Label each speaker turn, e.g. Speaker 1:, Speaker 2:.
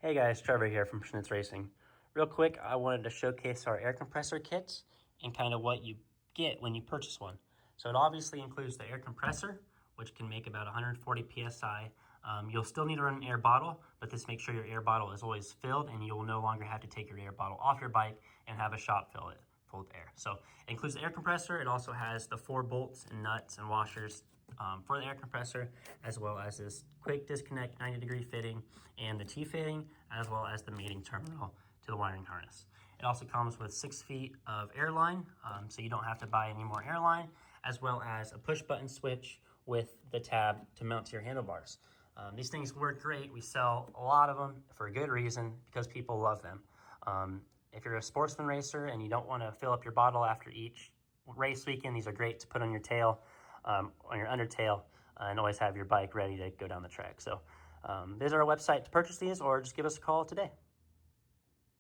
Speaker 1: Hey guys, Trevor here from Schnitz Racing. Real quick, I wanted to showcase our air compressor kits and kind of what you get when you purchase one. So it obviously includes the air compressor, which can make about 140 PSI. You'll still need to run an air bottle, but this makes sure your air bottle is always filled and you will no longer have to take your air bottle off your bike and have a shop fill it full of air. So it includes the air compressor. It also has the 4 bolts and nuts and washers for the air compressor, as well as this quick disconnect 90-degree fitting and the T-fitting, as well as the mating terminal to the wiring harness. It also comes with 6 feet of airline, so you don't have to buy any more airline, as well as a push button switch with the tab to mount to your handlebars. These things work great. We sell a lot of them for a good reason, because people love them. If you're a sportsman racer and you don't want to fill up your bottle after each race weekend, these are great to put on your tail, on your undertail, and always have your bike ready to go down the track. So visit our website to purchase these, or just give us a call today.